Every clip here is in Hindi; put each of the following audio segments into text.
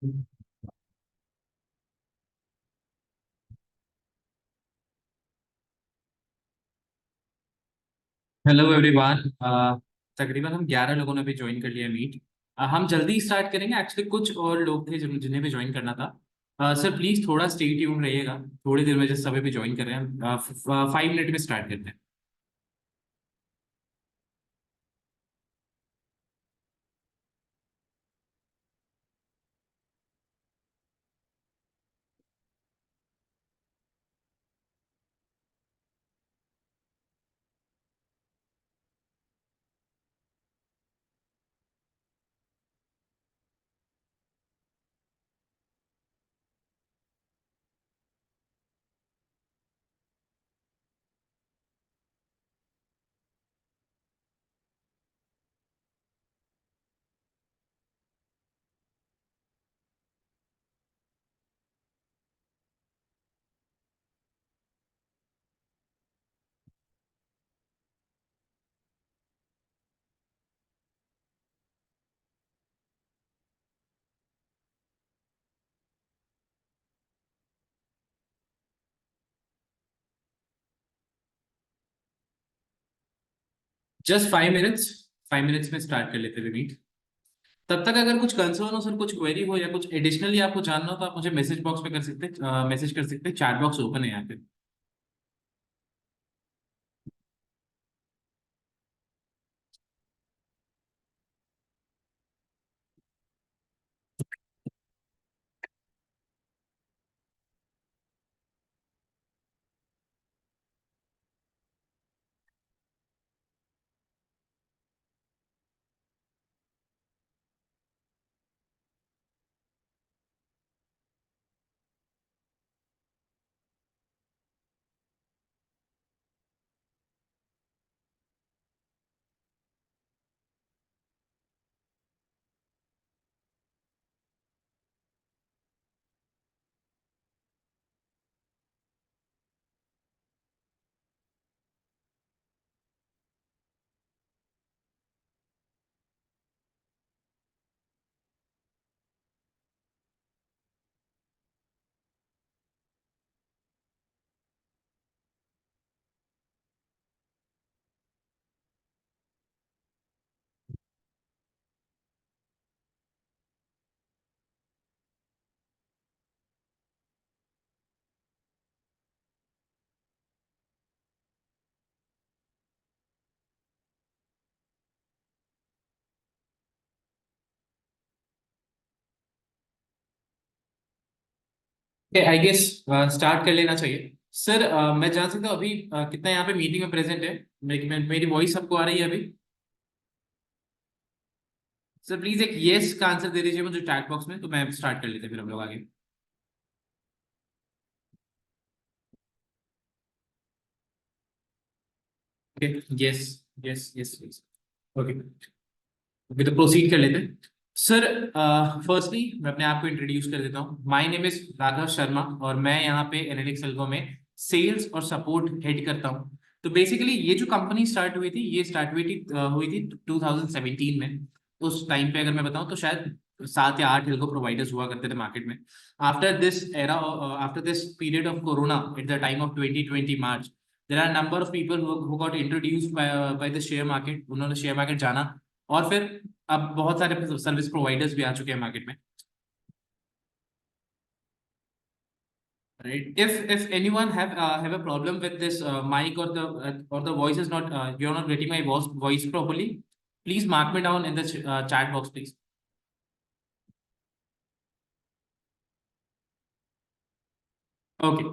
Hello everyone. तकरीबन हम 11 लोगों ने भी ज्वाइन कर लिया मीट। हम जल्दी स्टार्ट करेंगे। एक्चुअली कुछ और लोग थे जिन्हें भी ज्वाइन करना था। सर प्लीज थोड़ा स्टे ट्यून रहिएगा। थोड़ी देर में जैसे सभी भी ज्वाइन कर रहे हैं, 5 मिनट में स्टार्ट करते हैं। Just 5 minutes. 5 मिनट्स में स्टार्ट कर लेते हैं मीट। तब तक अगर कुछ कंसर्न हो सर, कुछ क्वेरी हो या कुछ एडिशनली आपको जानना हो तो आप मुझे मैसेज बॉक्स पे कर सकते हैं, मैसेज कर सकते हैं। चैट बॉक्स ओपन है यहाँ पे। आई गेस स्टार्ट कर लेना चाहिए। सर मैं जान सकता हूँ अभी कितना यहाँ पे मीटिंग में प्रेजेंट है? मेरी वॉइस आपको आ रही है अभी? सर प्लीज एक यस का आंसर दे दीजिए मुझे चैट बॉक्स में, तो मैं स्टार्ट कर लेते हैं फिर हम लोग आगे। Okay. Yes yes yes yes. Okay. Okay, तो प्रोसीड कर लेते हैं। सर फर्स्टली मैं अपने आप को इंट्रोड्यूस कर देता हूँ। My name is Raghav Sharma और मैं यहाँ पे एनालिटिक्स एल्गो में सेल्स और सपोर्ट हेड करता हूँ। तो बेसिकली ये जो कंपनी स्टार्ट हुई थी, ये स्टार्ट हुई थी 2017 में। उस टाइम पे अगर मैं बताऊं तो शायद 7 या 8 एल्गो प्रोवाइडर्स हुआ करते थे मार्केट में। After this period of corona at the time of 2020 March, there are number of people who got introduced by the share market. उन्होंने शेयर मार्केट जाना और फिर अब बहुत सारे सर्विस प्रोवाइडर्स भी आ चुके हैं मार्केट में। Right. If anyone have a problem with this mic और the voice is not, you are not getting my voice properly, please mark me down in the chat box please. Okay.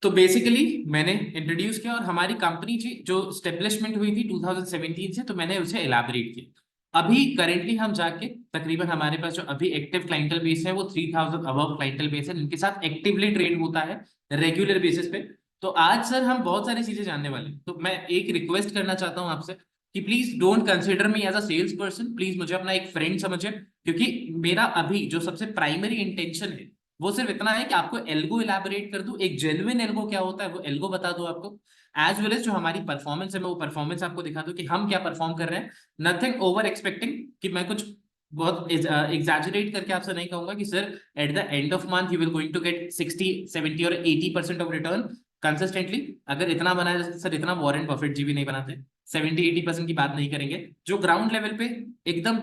तो बेसिकली मैंने इंट्रोड्यूस किया और हमारी कंपनी जी जो स्टेब्लिशमेंट हुई थी 2017 से, तो मैंने उसे एलैबोरेट किया। अभी करेंटली हम जाके तकरीबन हमारे पास जो अभी एक्टिव क्लाइंटल बेस है वो 3000 अबव क्लाइंटल बेस है, जिनके साथ एक्टिवली ट्रेड होता है रेगुलर बेसिस पे। तो आज सर हम बहुत सारी चीजें जानने वाले हैं, तो मैं एक रिक्वेस्ट करना चाहता हूँ आपसे कि please don't consider me as a sales person. Please मुझे अपना एक फ्रेंड समझे, क्योंकि मेरा अभी जो सबसे प्राइमरी इंटेंशन है वो सिर्फ इतना है कि आपको एल्गो इलाबोरेट कर दूं, एक जेन्युइन एल्गो क्या होता है वो एल्गो बता दूं आपको। एज वेल एज जो हमारी परफॉर्मेंस है मैं वो परफॉर्मेंस आपको दिखा दूं कि हम क्या परफॉर्म कर रहे हैं। नथिंग ओवर एक्सपेक्टिंग कि मैं कुछ बहुत एग्जैजरेट करके आपसे नहीं कहूंगा कि sir at the end of month you will going to get 60 70 और 80% ऑफ रिटर्न कंसिस्टेंटली। अगर इतना बनाया सर, इतना वॉरेन बफेट जी भी नहीं बनाते। 70 80% की बात नहीं करेंगे, जो ग्राउंड लेवल पे एकदम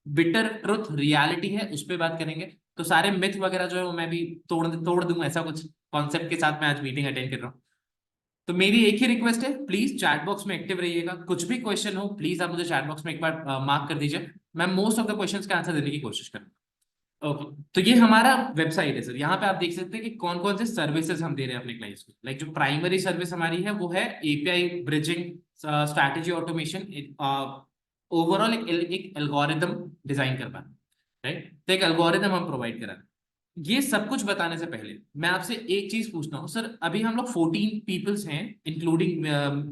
बिटर ट्रुथ रियलिटी है उस पर बात करेंगे। तो सारे मिथ वगैरह जो है वो मैं भी तोड़ तोड़ दूं, ऐसा कुछ कॉन्सेप्ट के साथ मैं आज मीटिंग अटेंड कर रहा हूँ। तो मेरी एक ही रिक्वेस्ट है, प्लीज चैट बॉक्स में एक्टिव रहिएगा। कुछ भी क्वेश्चन हो प्लीज आप मुझे चैट बॉक्स में एक बार मार्क कर दीजिए। मैं मोस्ट ऑफ द क्वेश्चंस का आंसर देने की कोशिश करूंगा। ओके, तो ये हमारा वेबसाइट है सर। यहाँ पे आप देख सकते हैं कि कौन कौन से सर्विसेज हम दे रहे हैं अपने क्लाइंट्स को। लाइक जो प्राइमरी सर्विस हमारी है वो है API bridging, strategy automation, overall एक एल्गोरिदम डिजाइन कर पाना, राइट। तो एक एल्गोरिदम हम प्रोवाइड करा। ये सब कुछ बताने से पहले मैं आपसे एक चीज पूछना हूँ सर। अभी हम लोग 14 पीपल्स हैं इंक्लूडिंग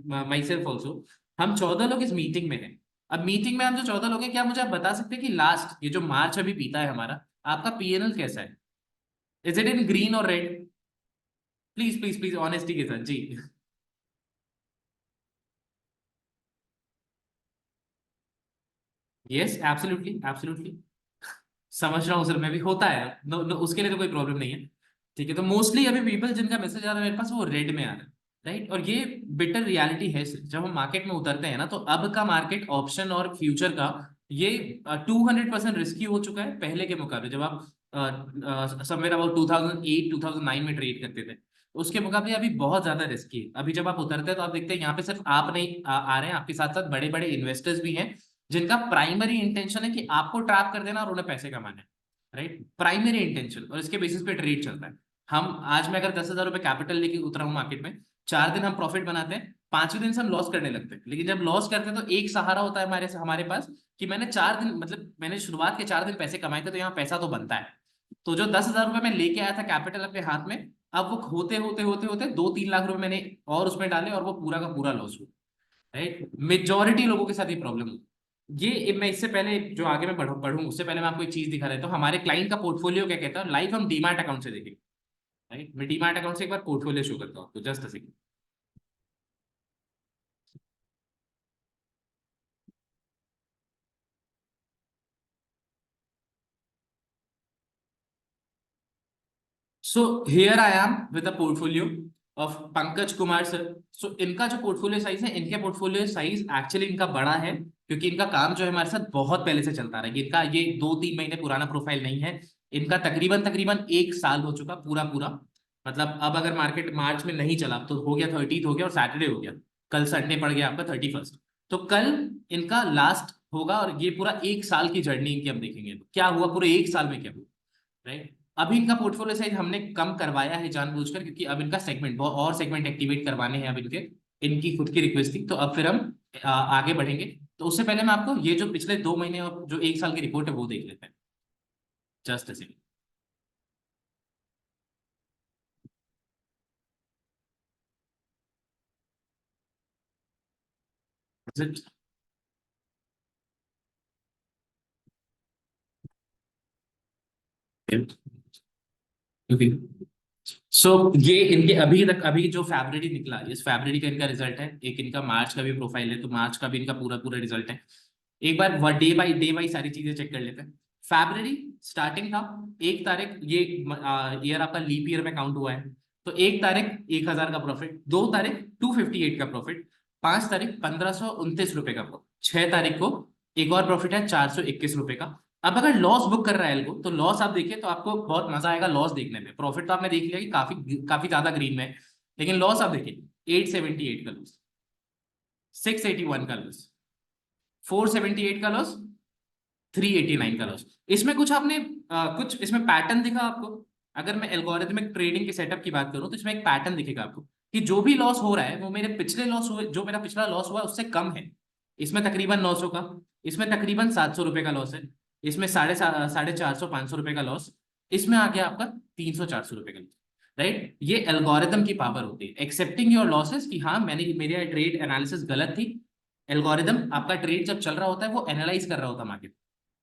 माई सेल्फ ऑल्सो। हम 14 लोग इस मीटिंग में हैं। अब मीटिंग में हम जो 14 लोग हैं, क्या मुझे आप बता सकते हैं कि लास्ट ये जो मार्च अभी बीता है हमारा, आपका पीएनएल कैसा है? इज इट इन ग्रीन और red? Please please please honesty के साथ जी। Yes, absolutely absolutely. समझ रहा हूँ सर, मैं भी होता है। नो, नो, उसके लिए तो कोई प्रॉब्लम नहीं है। ठीक है, तो मोस्टली अभी पीपल जिनका मैसेज आ रहा है मेरे पास वो रेड में आ रहा है, राइट। और ये बिटर रियलिटी है सर। जब हम मार्केट में उतरते हैं ना, तो अब का मार्केट ऑप्शन और फ्यूचर का ये 200% रिस्की हो चुका है पहले के मुकाबले। जब आप समवेयर अबाउट 2008 2009 में ट्रेड करते थे, उसके मुकाबले अभी बहुत ज्यादा रिस्की है। अभी जब आप उतरते हैं तो आप देखते हैं यहाँ पे सिर्फ आप नहीं आ रहे हैं, आपके साथ साथ बड़े बड़े इन्वेस्टर्स भी हैं जिनका प्राइमरी इंटेंशन है कि आपको ट्रैप कर देना और उन्हें पैसे कमाने, राइट। प्राइमरी इंटेंशन, और इसके बेसिस पे ट्रेड चलता है। हम आज मैं अगर 10,000 रुपए कैपिटल लेके उतरा हूँ मार्केट में, 4 दिन हम प्रॉफिट बनाते हैं, 5वें दिन से हम लॉस करने लगते हैं। लेकिन जब लॉस करते हैं तो एक सहारा होता है हमारे पास कि मैंने 4 दिन, मतलब मैंने शुरुआत के 4 दिन पैसे कमाए थे, तो यहाँ पैसा तो बनता है। तो जो 10,000 रुपए मैं लेके आया था कैपिटल अपने हाथ में, अब वो होते होते होते होते 2-3 लाख रुपए मैंने और उसमें डाले, और वो पूरा का पूरा लॉस हुआ, राइट। मेजोरिटी लोगों के साथ ये प्रॉब्लम है। ये मैं इससे पहले जो आगे मैं पढ़ूं उससे पहले मैं आपको एक चीज दिखा देता हूँ। हमारे क्लाइंट का पोर्टफोलियो क्या कहता है, लाइव हम डीमैट अकाउंट से देखेंगे, राइट। मैं डीमैट अकाउंट से एक बार पोर्टफोलियो शो करता हूँ आपको, just a second. So here I am with the portfolio of Pankaj Kumar sir. सो इनका जो पोर्टफोलियो साइज है, इनके पोर्टफोलियो साइज एक्चुअली इनका बड़ा है, क्योंकि इनका काम जो है हमारे साथ बहुत पहले से चलता रहा है। इनका ये 2-3 महीने पुराना प्रोफाइल नहीं है। इनका तकरीबन तकरीबन 1 साल हो चुका पूरा पूरा। मतलब अब अगर मार्केट मार्च में नहीं चला तो हो गया 30th हो गया, और सैटरडे हो गया, कल संडे पड़ गया आपका 31st। तो कल इनका लास्ट होगा, और ये पूरा 1 साल की जर्नी इनकी हम देखेंगे क्या हुआ पूरे 1 साल में, क्या हुआ, राइट। अभी इनका पोर्टफोलियो साइज हमने कम करवाया है जानबूझकर, क्योंकि अब इनका सेगमेंट बहुत और सेगमेंट एक्टिवेट करवाने हैं अब इनके। इनकी खुद की रिक्वेस्ट थी, तो अब फिर हम आगे बढ़ेंगे। तो उससे पहले मैं आपको ये जो पिछले 2 महीने और जो 1 साल की रिपोर्ट है वो देख लेते हैं, जस्ट ओके। सो ये इनके अभी तक, अभी जो फैब्रवरी निकला, इस फैब्रवरी का इनका रिजल्ट है। एक इनका मार्च का भी प्रोफाइल है, तो मार्च का भी इनका पूरा पूरा रिजल्ट है। एक बार डे बाई सारी चीजें चेक कर लेते हैं। फैब्रवरी स्टार्टिंग था, 1 तारीख, ये ईयर आपका लीप ईयर में काउंट हुआ है। तो 1 तारीख 1,000 का प्रॉफिट, 2 तारीख 258 का प्रॉफिट, 5 तारीख 1,529 रुपए का प्रॉफिट, 6 तारीख को एक और प्रॉफिट है 421 रुपए का। अब अगर लॉस बुक कर रहा है एल्गो, तो लॉस आप देखिए तो आपको बहुत मजा आएगा लॉस देखने में। प्रॉफिट तो आपने देख लिया कि काफी काफी ज्यादा ग्रीन में है, लेकिन लॉस आप देखिए 878 का लॉस, 681 का लॉस, 478 का लॉस, 389 का लॉस। इसमें कुछ आपने कुछ इसमें पैटर्न दिखा आपको? अगर मैं एल्गोरिथमिक ट्रेडिंग के सेटअप की बात करूं तो इसमें एक पैटर्न दिखेगा आपको कि जो भी लॉस हो रहा है वो मेरे पिछले लॉस हुए, जो मेरा पिछला लॉस हुआ है उससे कम है। इसमें तकरीबन 900 का, इसमें तकरीबन 700 रुपए का लॉस है, इसमें 450 500 रुपए का लॉस, इसमें आ गया आपका 300 400 रुपए का लॉस, राइट। ये एल्गोरिदम की पावर होती है, एक्सेप्टिंग योर लॉसेस कि हाँ मैंने मेरी ट्रेड एनालिसिस गलत थी। एल्गोरिदम आपका ट्रेड जब चल रहा होता है वो एनालाइज कर रहा होता है मार्केट,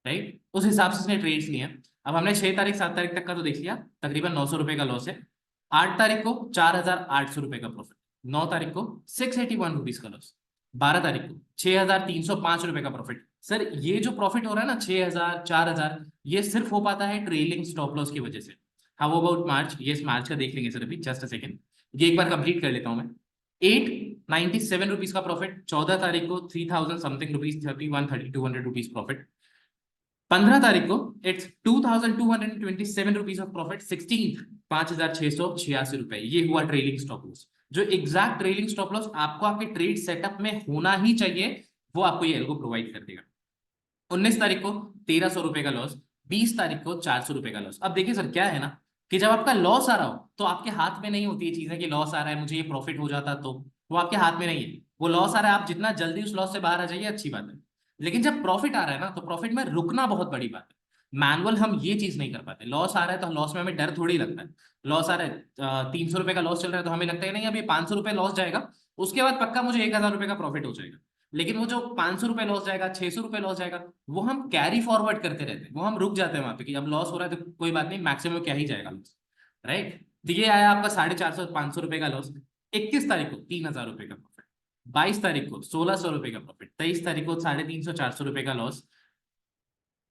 राइट। उस हिसाब से उसने ट्रेड्स लिए हैं। अब हमने 6 तारीख 7 तारीख तक का तो देख लिया, तकरीबन 900 रुपए का लॉस है। 8 तारीख को 4,800 रुपए का प्रॉफिट, 9 तारीख को 681 रुपीज का लॉस, 12 तारीख को 6,305 रुपए का प्रॉफिट। सर ये जो प्रॉफिट हो रहा है ना 6,000 4,000, ये सिर्फ हो पाता है ट्रेलिंग स्टॉप लॉस की वजह से। हाउ अबाउट मार्च? ये मार्च का देख लेंगे सर अभी, जस्ट अ सेकंड, ये एक बार कंप्लीट कर लेता हूं मैं। 897 रुपीज का प्रॉफिट 14 तारीख को, 3,000 समथिंग रुपीज, 31 3200 रुपीज प्रॉफिट। 15 तारीख को इट्स 2,227 रुपीज ऑफ प्रॉफिट। 16 5,686 रुपए, ये हुआ ट्रेलिंग स्टॉप लॉस। जो एग्जैक्ट ट्रेलिंग स्टॉप लॉस आपको आपके ट्रेड सेटअप में होना ही चाहिए, वो आपको ये एल्गो प्रोवाइड कर देगा। 19 तारीख को 1,300 रुपए का लॉस। 20 तारीख को 400 रुपए का लॉस। अब देखिए सर क्या है ना, कि जब आपका लॉस आ रहा हो तो आपके हाथ में नहीं होती है चीजें कि लॉस आ रहा है मुझे ये प्रॉफिट हो जाता, तो वो आपके हाथ में नहीं है। वो लॉस आ रहा है, आप जितना जल्दी उस लॉस से बाहर आ जाइए अच्छी बात है। लेकिन जब प्रॉफिट आ रहा है ना, तो प्रॉफिट में रुकना बहुत बड़ी बात है। मैनुअल हम ये चीज नहीं कर पाते। लॉस आ रहा है तो लॉस में हमें डर थोड़ी लगता है। लॉस आ रहा है 300 रुपए का लॉस चल रहा है तो हमें लगता है नहीं अब ये 500 रुपए लॉस जाएगा, उसके बाद पक्का मुझे 1,000 रुपए का प्रॉफिट हो जाएगा। लेकिन वो जो 500 रुपए लॉस जाएगा, 600 रुपए लॉस जाएगा, वो हम कैरी फॉरवर्ड करते रहते हैं, वो हम रुक जाते हैं वहां पे कि अब लॉस हो रहा है तो कोई बात नहीं, मैक्सिमम क्या ही जाएगा लॉस, राइट। तो ये आया आपका 450 500 रुपए का लॉस। 21 तारीख को 3,000 रुपए का प्रॉफिट। 22 तारीख को 1,600 रुपए का प्रॉफिट। 23 तारीख को 350 400 रुपए का लॉस।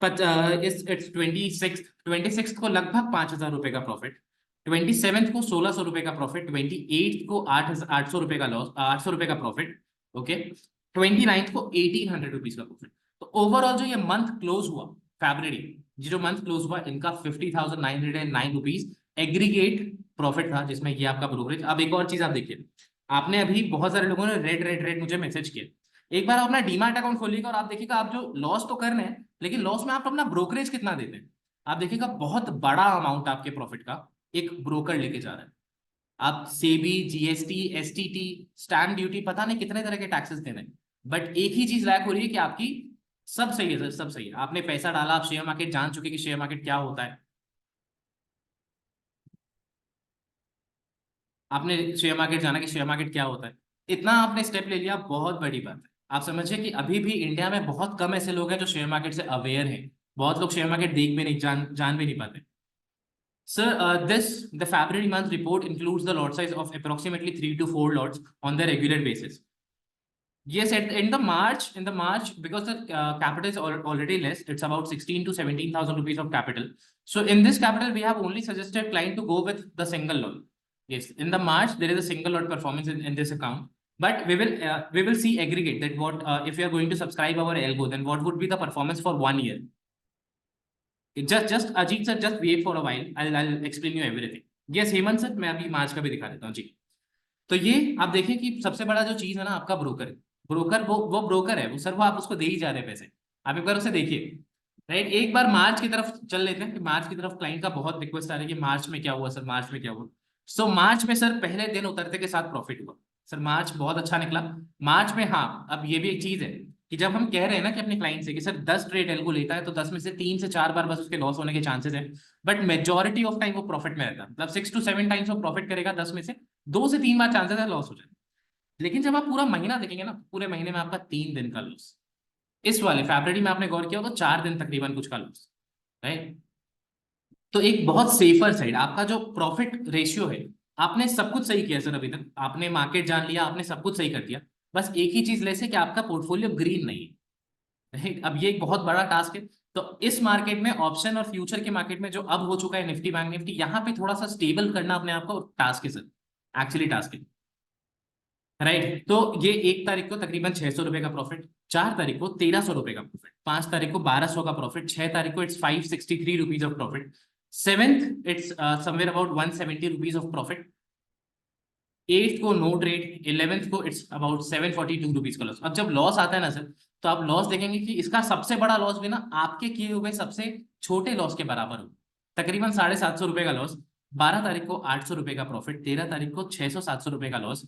इस इट्स 26 को लगभग 5,000 रुपए का प्रॉफिट। 27 को 1,600 रुपए का प्रॉफिट। 28 को 800 रुपए का लॉस, 800 रुपए का प्रॉफिट, ओके। 29 को 1,800 रुपीज का प्रॉफिट। तो ओवरऑल जो ये मंथ क्लोज हुआ, फरवरी, ये जो मंथ क्लोज हुआ, इनका 50,909 रुपीज एग्रीगेट प्रॉफिट था, जिसमें ये आपका ब्रोकरेज। अब एक और चीज आप देखिए, आपने अभी बहुत सारे लोगों ने रेड रेड रेड मुझे मैसेज किया। एक बार आप अपना डीमैट अकाउंट खोलिएगा और आप देखिएगा, आप जो लॉस तो कर रहे हैं लेकिन लॉस में आप अपना ब्रोकरेज कितना देते हैं। आप देखिएगा बहुत बड़ा अमाउंट आपके प्रॉफिट का एक ब्रोकर लेके जा रहा है। आप SEBI, GST, STT, stamp duty, पता नहीं कितने तरह के टैक्सेस दे रहे हैं, बट एक ही चीज लैक हो रही है कि आपकी सब सही है सर, सब सही है। आपने पैसा डाला, आप शेयर मार्केट जान चुके कि शेयर मार्केट क्या होता है, आपने शेयर मार्केट जाना कि शेयर मार्केट क्या होता है, इतना आपने स्टेप ले लिया, बहुत बड़ी बात है। आप समझिए कि अभी भी इंडिया में बहुत कम ऐसे लोग हैं जो शेयर मार्केट से अवेयर हैं। बहुत लोग शेयर मार्केट देख भी नहीं, जान भी नहीं पाते। Sir, the February month report includes the lot size of approximately 3 to 4 lots on the regular basis. Yes, in the March, because the capital is already less, it's about 16 to 17,000 rupees of capital. So in this capital, we have only suggested client to go with the single lot. Yes, in the March there is a single lot performance in this account, but we will see aggregate that what if you are going to subscribe our algo, then what would be the performance for 1 year. Just Ajit sir, just wait for a while. I'll explain you everything. Yes, Hemant sir, मैं अभी मार्च का भी दिखा देता हूँ जी। तो ये आप देखिए कि सबसे बड़ा जो चीज है ना आपका ब्रोकर है। ब्रोकर वो ब्रोकर है, वो सर वो आप उसको दे ही जा रहे हैं पैसे। आप एक बार उसे देखिए, राइट। एक बार मार्च की तरफ चल लेते हैं कि मार्च की तरफ क्लाइंट का बहुत रिक्वेस्ट आ रही है कि मार्च में क्या हुआ सर, मार्च में क्या हुआ। सो मार्च में सर पहले दिन उतरते के साथ प्रॉफिट हुआ। सर मार्च बहुत अच्छा निकला। मार्च में हाँ, अब ये भी एक चीज है कि जब हम कह रहे हैं ना कि अपने क्लाइंट से कि सर 10 ट्रेड एल्गो लेता है तो 10 में से 3 से 4 बार बस उसके लॉस होने के चांसेस है, बट मेजोरिटी ऑफ टाइम वो प्रॉफिट में रहता है। मतलब 6 to 7 टाइम्स वो प्रॉफिट करेगा, 10 में से 2 से 3 बार चांसेस है लॉस हो जाए। लेकिन जब आप पूरा महीना देखेंगे ना, पूरे महीने में आपका 3 दिन का लॉस। इस वाले फरवरी में आपने गौर किया हो तो 4 दिन तकरीबन कुछ का लॉस, राइट। तो एक बहुत सेफर साइड आपका जो प्रॉफिट रेशियो है, आपने सब कुछ सही किया सर। अभी तक आपने मार्केट जान लिया, आपने सब कुछ सही कर दिया। बस एक ही चीज लेसे कि आपका पोर्टफोलियो ग्रीन नहीं है, राइट। अब ये एक बहुत बड़ा टास्क है। तो इस मार्केट में, ऑप्शन और फ्यूचर के मार्केट में जो अब हो चुका है निफ्टी बैंक निफ्टी, यहाँ पे थोड़ा सा स्टेबल करना अपने आप को टास्क है सर, एक्चुअली टास्क है, राइट। तो ये 1 तारीख को तकरीबन 600 रुपए का प्रॉफिट, 4 तारीख को 1,300 रुपए का प्रॉफिट, 5 तारीख को 1,200 का प्रॉफिट, 6 तारीख को it's 563 rupees of profit, 7th it's somewhere about 170 rupees of profit, 8th को नो ट्रेड, 11th को इट्स अबाउट 742 रुपीज का लॉस। अब जब लॉस आता है ना सर, तो आप लॉस देखेंगे कि इसका सबसे बड़ा लॉस भी ना आपके किए हुए सबसे छोटे लॉस के बराबर हो, तकरीबन 750 रुपए का लॉस। 12 तारीख को 800 रुपए का प्रॉफिट, 13 तारीख को 600-700 रुपए का लॉस,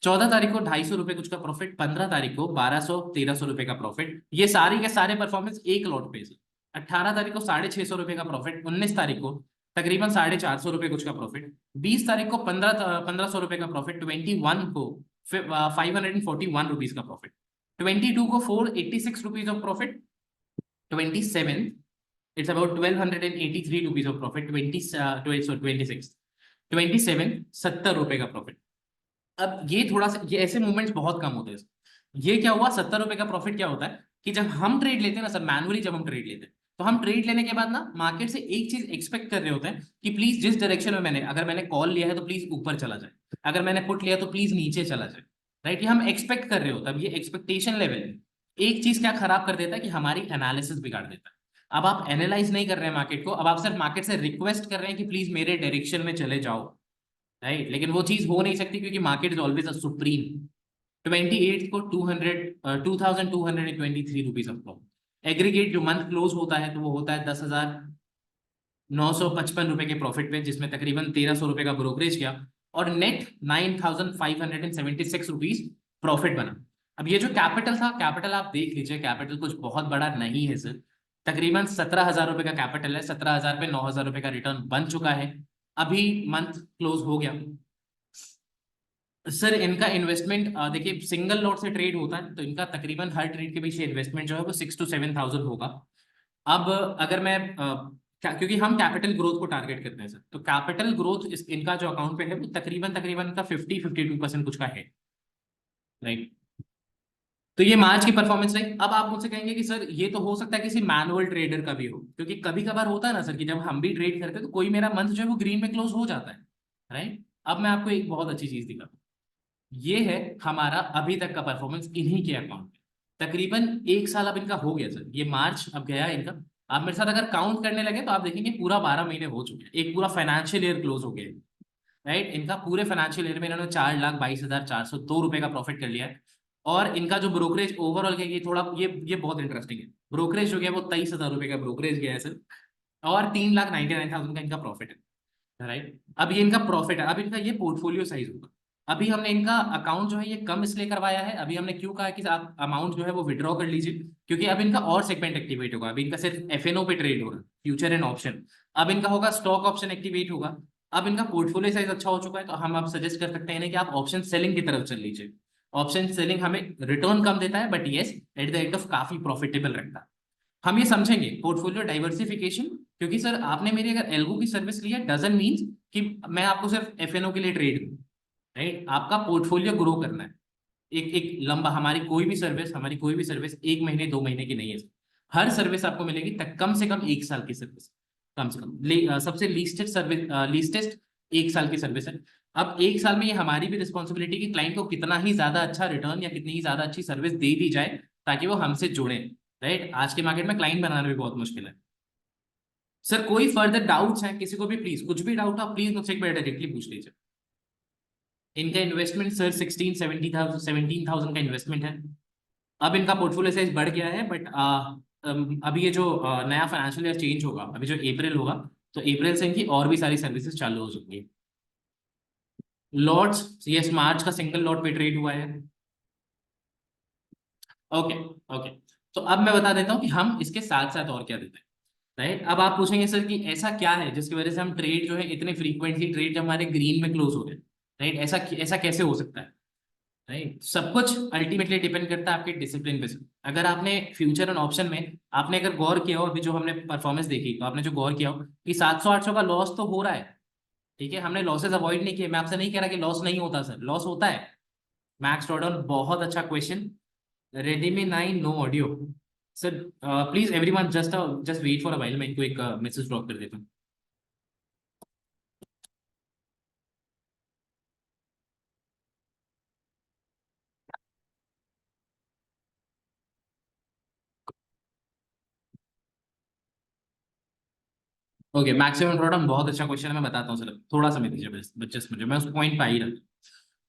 14 तारीख को 250 रुपए कुछ का प्रॉफिट, 15 तारीख को 1200-1300 रुपए का प्रॉफिट। ये सारी के सारे परफॉर्मेंस एक लॉट पे से। 18 तारीख को 650 रुपए का प्रॉफिट, 19 तारीख को तकरीबन 450 रुपए कुछ का प्रॉफिट, 20 तारीख को 1500 रुपए का प्रॉफिट, 21 को 541 रुपीज का प्रॉफिट, 22 को 486 rupees of profit, 27 it's about 1283 rupees of profit, 27 70 रुपए का प्रॉफिट। अब ये थोड़ा सा, ये ऐसे मूवमेंट्स बहुत कम होते हैं। ये क्या हुआ, 70 रुपए का प्रॉफिट क्या होता है कि जब हम ट्रेड लेते हैं ना सर, मैनुअली जब हम ट्रेड लेते हैं तो हम ट्रेड लेने के बाद ना मार्केट से एक चीज एक्सपेक्ट कर रहे होते हैं कि प्लीज जिस डायरेक्शन में मैंने, अगर मैंने कॉल लिया है तो प्लीज ऊपर चला जाए, अगर मैंने पुट लिया तो प्लीज नीचे चला जाए। राइट, ये हम एक्सपेक्ट कर रहे होते हैं। अब ये एक्सपेक्टेशन लेवल है, एक चीज क्या खराब कर देता है कि हमारी एनालिसिस बिगाड़ देता है। अब आप एनालाइज नहीं कर रहे हैं मार्केट को, अब आप सिर्फ मार्केट से रिक्वेस्ट कर रहे हैं कि प्लीज मेरे डायरेक्शन में चले जाओ। राइट, लेकिन वो चीज हो नहीं सकती क्योंकि market is always a supreme. 28 को 2223 रुपीज ऑफ एग्रीगेट जो मंथ क्लोज होता है तो वो होता है 10,955 रुपए के प्रॉफिट पे, जिसमें तकरीबन 1,300 रुपए का ब्रोकरेज किया और नेट 9,576 रुपीज प्रॉफिट बना। अब ये जो कैपिटल था, कैपिटल आप देख लीजिए, कैपिटल कुछ बहुत बड़ा नहीं है सर, तकरीबन 17,000 रुपए का कैपिटल है। 17,000 पे 9,000 रुपए का रिटर्न बन चुका है, अभी मंथ क्लोज हो गया। सर इनका इन्वेस्टमेंट देखिए सिंगल लॉट से ट्रेड होता है तो इनका तकरीबन हर ट्रेड के पीछे इन्वेस्टमेंट जो है वो 6 to 7 thousand होगा। अब अगर मैं क्योंकि हम कैपिटल ग्रोथ को टारगेट करते हैं सर, तो कैपिटल ग्रोथ इनका जो अकाउंट पे है वो तकरीबन तकरीबन इनका 50-52% कुछ का है। राइट, तो ये मार्च की परफॉर्मेंस रही। अब आप मुझसे कहेंगे कि सर ये तो हो सकता है किसी मैनुअल ट्रेडर का भी हो, क्योंकि कभी कभार होता है ना सर कि जब हम भी ट्रेड करते हैं तो कोई मेरा मंथ जो है वो ग्रीन में क्लोज हो जाता है। राइट, अब मैं आपको एक बहुत अच्छी चीज दिखाता हूँ। ये है हमारा अभी तक का परफॉर्मेंस इन्हीं के अकाउंट में। तकरीबन एक साल अब इनका हो गया सर, ये मार्च अब गया है इनका। आप मेरे साथ अगर काउंट करने लगे तो आप देखेंगे पूरा 12 महीने हो चुके हैं, एक पूरा फाइनेंशियल ईयर क्लोज हो गया है। राइट, इनका पूरे फाइनेंशियल ईयर में इन्होंने 4,22,402 रुपए का प्रॉफिट कर लिया है। और इनका जो ब्रोकरेज ओवरऑल है, ये थोड़ा ये बहुत इंटरेस्टिंग है। ब्रोकरेज जो गया वो 23,000 रुपए का ब्रोकरेज गया है सर, और 3,99,000 का इनका प्रॉफिट है। राइट, अब ये इनका प्रॉफिट है, अब इनका ये पोर्टफोलियो साइज होगा। अभी हमने इनका अकाउंट जो है ये कम इसलिए करवाया है, अभी हमने क्यों कहा कि आप अमाउंट जो है वो विड्रॉ कर लीजिए, क्योंकि अब इनका और सेगमेंट एक्टिवेट होगा। अभी इनका सिर्फ एफएनओ पे ट्रेड होगा, फ्यूचर एंड ऑप्शन। अब इनका होगा स्टॉक ऑप्शन एक्टिवेट होगा। अब इनका पोर्टफोलियो साइज अच्छा हो चुका है तो हम आप सजेस्ट कर सकते हैं कि आप ऑप्शन सेलिंग की तरफ चल लीजिए। ऑप्शन सेलिंग हमें रिटर्न कम देता है but yes eight the end of काफी प्रॉफिटेबल रखता है। हम ये समझेंगे पोर्टफोलियो डाइवर्सिफिकेशन, क्योंकि सर आपने मेरी अगर एल्गो की सर्विस ली है डजंट मीन्स कि मैं आपको सिर्फ एफएनओ के लिए ट्रेड दूं। राइट, आपका पोर्टफोलियो ग्रो करना है। एक एक लंबा, हमारी कोई भी सर्विस 1 महीने 2 महीने की नहीं है। हर सर्विस आपको मिलेगी तक कम से कम 1 साल की सर्विस, कम से कम सबसे लीस्टेस्ट सर्विस, लीस्टेस्ट 1 साल की सर्विस है। अब 1 साल में ये हमारी भी रिस्पॉन्सिबिलिटी कि क्लाइंट को कितना ही ज्यादा अच्छा रिटर्न या कितनी ही ज्यादा अच्छी सर्विस दे दी जाए ताकि वो हमसे जुड़े। राइट, आज के मार्केट में क्लाइंट बनाना भी बहुत मुश्किल है। सर कोई फर्दर डाउट्स हैं किसी को भी, प्लीज कुछ भी डाउट हो प्लीज मुझसे एक बार डायरेक्टली पूछ लीजिए। इनका इन्वेस्टमेंट सर 16-17,000 का इन्वेस्टमेंट है। अब इनका पोर्टफोलियो साइज बढ़ गया है बट अभी ये जो नया फाइनेंशियल ईयर चेंज होगा, अभी जो अप्रैल होगा तो अप्रैल से इनकी और भी सारी सर्विसेज चालू हो जाएंगी। लॉट्स, यस मार्च का सिंगल लॉट पे ट्रेड हुआ है। ओके, ओके, तो अब मैं बता देता हूँ कि हम इसके साथ साथ और क्या देते हैं। राइट, अब आप पूछेंगे सर कि ऐसा क्या है जिसकी वजह से हम ट्रेड जो है इतने फ्रीक्वेंटली ट्रेड जब हमारे ग्रीन में क्लोज हो रहे हैं। राइट, ऐसा ऐसा कैसे हो सकता है। राइट, सब कुछ अल्टीमेटली डिपेंड करता है आपके डिसिप्लिन पे। अगर आपने फ्यूचर एंड ऑप्शन में आपने अगर गौर किया हो, अभी जो हमने परफॉर्मेंस देखी तो आपने जो गौर किया हो कि 700-800 का लॉस तो हो रहा है। ठीक है, हमने लॉसेस अवॉइड नहीं किए, मैं आपसे नहीं कह रहा कि लॉस नहीं होता सर, लॉस होता है। मैक्स ड्रॉडाउन बहुत अच्छा question. Redmi 9 no audio. Sir please everyone just just wait for a while, मैं इनको एक मैसेज ड्रॉप कर देता हूँ। ओके, मैक्सिमम ड्रॉडाउन बहुत अच्छा क्वेश्चन है, मैं बताता हूँ सर, थोड़ा समय दीजिए बस, जस्ट मुझे, मैं उस पॉइंट पे आ ही रहा।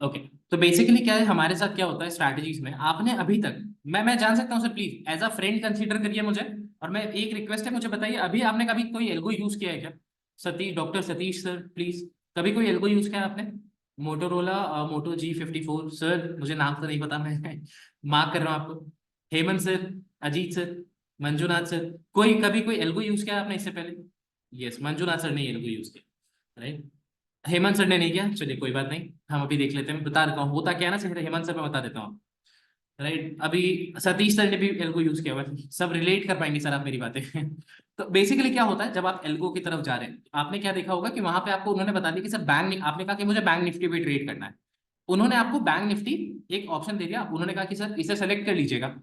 ओके, तो बेसिकली क्या है हमारे साथ क्या होता है स्ट्रैटेजीज में, आपने अभी तक, मैं जान सकता हूँ sir, please as a friend consider करिए मुझे। और मैं एक रिक्वेस्ट है, मुझे बताइए अभी आपने कभी कोई एल्गो यूज किया है क्या। Satish, doctor Satish sir please, कभी कोई एल्गो यूज किया है आपने। मोटोरोला मोटो G54 सर, मुझे नाम तो नहीं पता, मैं मार्क कर रहा हूँ आपको। Hemant sir, Ajit sir, Manjunath sir, कोई कभी कोई एल्गो यूज किया है आपने इससे पहले। यस, मंजूनाथ सर ने एल्गो यूज किया। राइट, हेमंत सर ने नहीं किया, चलिए कोई बात नहीं, हम अभी देख लेते हैं, बता देता हूँ होता क्या है ना सर, हेमंत सर मैं बता देता हूँ। राइट, अभी सतीश सर ने भी एल्गो यूज किया हुआ है, सब रिलेट कर पाएंगे सर आप मेरी बातें तो बेसिकली क्या होता है जब आप एल्गो की तरफ जा रहे हैं, आपने क्या देखा होगा कि वहां पे आपको उन्होंने बता दिया कि सर बैंक, आपने कहा कि मुझे बैंक निफ्टी पे ट्रेड करना है। उन्होंने आपको बैंक निफ्टी एक ऑप्शन दे दिया, उन्होंने कहा कि सर इसे सेलेक्ट कर लीजिएगा,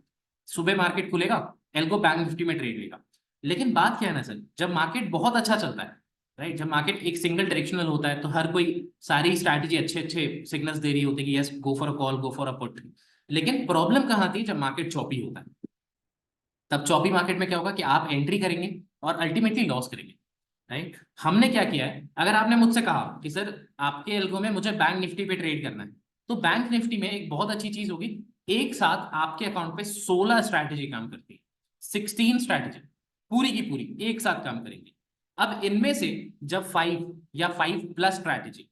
सुबह मार्केट खुलेगा, एल्गो बैंक निफ्टी में ट्रेड लेगा। लेकिन बात क्या है ना सर, जब मार्केट बहुत अच्छा चलता है, राइट, जब मार्केट एक सिंगल डायरेक्शनल होता है तो हर कोई सारी स्ट्रैटेजी अच्छे अच्छे सिग्नल्स दे रही होती है कि yes go for a call, go for a put. लेकिन प्रॉब्लम कहाँ आती है, जब मार्केट चॉपी होता है। तब चॉपी मार्केट में क्या होगा कि आप एंट्री करेंगे और अल्टीमेटली लॉस करेंगे, राइट। हमने क्या किया है, अगर आपने मुझसे कहा कि सर आपके एल्गो में मुझे बैंक निफ्टी पे ट्रेड करना है, तो बैंक निफ्टी में एक बहुत अच्छी चीज होगी, एक साथ आपके अकाउंट पे 16 स्ट्रैटेजी काम करती है, 16 स्ट्रैटेजी पूरी की पूरी एक साथ काम करेंगी। अब इनमें से जब 5 या 5+ स्ट्रैटेजी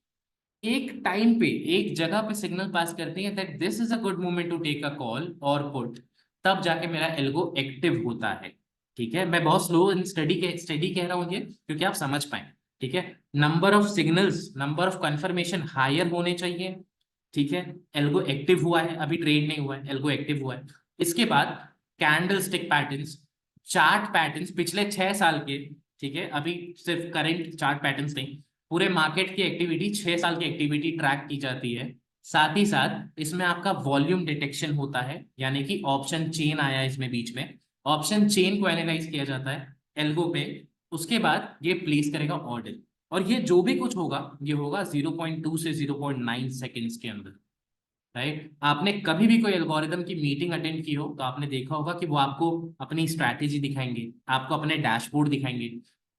एक टाइम पे एक जगह पे सिग्नल पास करती है that this is a good moment to take a call और पुट, तब जाके मेरा एल्गो एक्टिव होता है। ठीक है, मैं बहुत स्लो इन स्टडी कह रहा हूँ ये क्योंकि आप समझ पाए। ठीक है, number of signals, number of confirmation higher होने चाहिए। ठीक है, एल्गो एक्टिव हुआ है, अभी ट्रेड नहीं हुआ है, एल्गो एक्टिव हुआ है। इसके बाद candle stick patterns, chart patterns पिछले 6 साल के, ठीक है, अभी सिर्फ करंट चार्ट पैटर्न्स नहीं, पूरे मार्केट की एक्टिविटी, 6 साल की एक्टिविटी ट्रैक की जाती है। साथ ही साथ इसमें आपका वॉल्यूम डिटेक्शन होता है, यानी कि ऑप्शन चेन आया है इसमें बीच में, ऑप्शन चेन को एनालाइज किया जाता है एल्गो पे। उसके बाद ये प्लेस करेगा ऑर्डर, और ये जो भी कुछ होगा ये होगा 0.2 से 0.9 सेकेंड्स के अंदर, राइट। आपने कभी भी कोई एल्गोरिदम की मीटिंग अटेंड की हो तो आपने देखा होगा कि वो आपको अपनी स्ट्रैटेजी दिखाएंगे, आपको अपने डैशबोर्ड दिखाएंगे।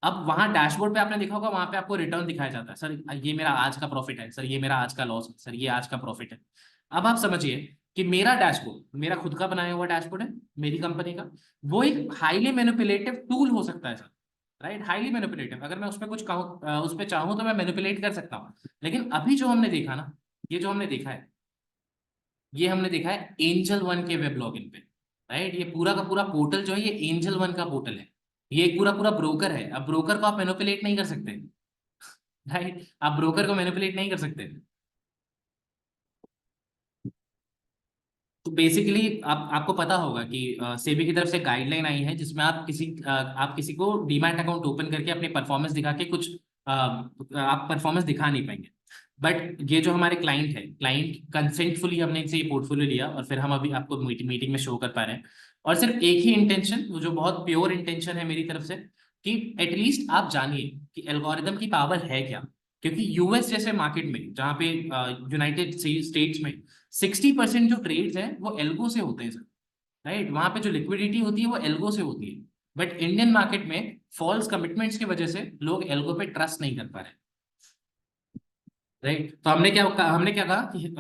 अब वहां डैशबोर्ड पे आपने देखा होगा, वहां पे आपको रिटर्न दिखाया जाता है, सर ये मेरा आज का प्रॉफिट है, सर ये मेरा आज का लॉस है, सर ये आज का प्रॉफिट है। अब आप समझिए कि मेरा डैशबोर्ड मेरा खुद का बनाया हुआ डैशबोर्ड है, मेरी कंपनी का, वो एक हाईली मैनिपुलेटिव टूल हो सकता है सर, राइट, हाईली मैनिपुलेटिव। अगर मैं उसमें कुछ कहूँ, उस पर चाहूँ तो मैं मैनिपुलेट कर सकता हूँ। लेकिन अभी जो हमने देखा ना, ये जो हमने देखा है, ये हमने देखा है एंजल वन के वेब लॉगिन पे, राइट। ये पूरा का पूरा पोर्टल जो है ये एंजल वन का पोर्टल है, ये एक पूरा पूरा ब्रोकर है। अब ब्रोकर को आप मैनिपुलेट नहीं कर सकते, राइट, आप ब्रोकर को मैनिपुलेट नहीं कर सकते। तो बेसिकली आपको पता होगा कि सेबी की तरफ से गाइडलाइन आई है जिसमें आप किसी को डीमैट अकाउंट ओपन करके अपनी परफॉर्मेंस दिखा के कुछ आप परफॉर्मेंस दिखा नहीं पाएंगे। बट ये जो हमारे क्लाइंट है, क्लाइंट कंसेंटफुली हमने इनसे ये पोर्टफोलियो लिया और फिर हम अभी आपको मीटिंग में शो कर पा रहे हैं। और सिर्फ एक ही इंटेंशन, वो जो बहुत प्योर इंटेंशन है मेरी तरफ से, कि एटलीस्ट आप जानिए कि एल्गोरिदम की पावर है क्या। क्योंकि यूएस जैसे मार्केट में, जहाँ पे यूनाइटेड स्टेट्स में 60% जो ट्रेड्स हैं वो एल्गो से होते हैं सर, राइट, वहां पे जो लिक्विडिटी होती है वो एल्गो से होती है। बट इंडियन मार्केट में फॉल्स कमिटमेंट्स की वजह से लोग एल्गो पे ट्रस्ट नहीं कर पा रहे, राइट। तो हमने क्या कहा कि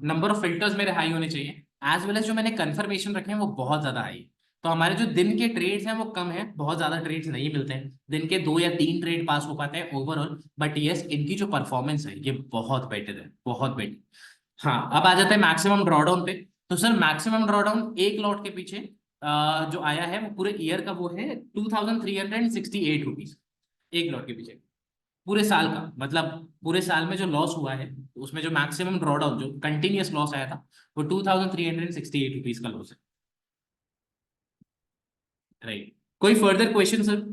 नंबर ऑफ फिल्टर्स मेरे हाई होने चाहिए, एज वेल एज जो मैंने कंफर्मेशन रखे हैं वो बहुत ज्यादा हाई। तो हमारे जो दिन के ट्रेड्स हैं वो कम है, बहुत ज्यादा ट्रेड्स नहीं मिलते हैं, दिन के 2 या 3 ट्रेड पास हो पाते हैं ओवरऑल। बट यस, इनकी जो परफॉर्मेंस है ये बहुत बेटर है, बहुत बेटर। हाँ, अब आ जाते हैं मैक्सिमम ड्रॉडाउन पे। तो सर मैक्सिमम ड्रॉडाउन एक लॉट के पीछे जो आया है वो पूरे ईयर का वो है 2368 रुपीज, एक लॉट के पीछे। पूरे साल का मतलब पूरे साल में जो लॉस हुआ है, उसमें जो मैक्सिमम ड्रॉडाउन जो कंटिन्यूअस लॉस आया था वो 2368 रुपीज का लॉस है, राइट। कोई फर्दर क्वेश्चन सर?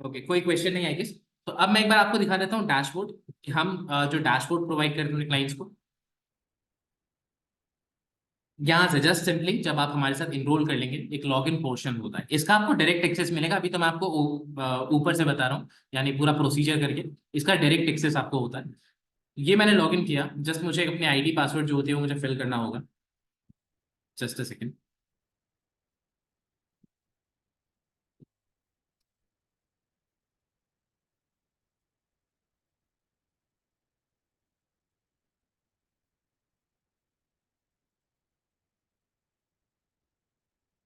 ओके, कोई क्वेश्चन नहीं आई गेस। तो अब मैं एक बार आपको दिखा देता हूँ डैशबोर्ड, कि हम जो डैशबोर्ड प्रोवाइड करते हैं क्लाइंट्स को। यहाँ से जस्ट सिंपली जब आप हमारे साथ इनरोल कर लेंगे, एक लॉगिन पोर्शन होता है, इसका आपको डायरेक्ट एक्सेस मिलेगा। अभी तो मैं आपको ऊपर से बता रहा हूँ, यानी पूरा प्रोसीजर करके, इसका डायरेक्ट एक्सेस आपको होता है। ये मैंने लॉगिन किया, जस्ट मुझे अपनी आईडी पासवर्ड जो होती है वो मुझे फिल करना होगा। Just a second.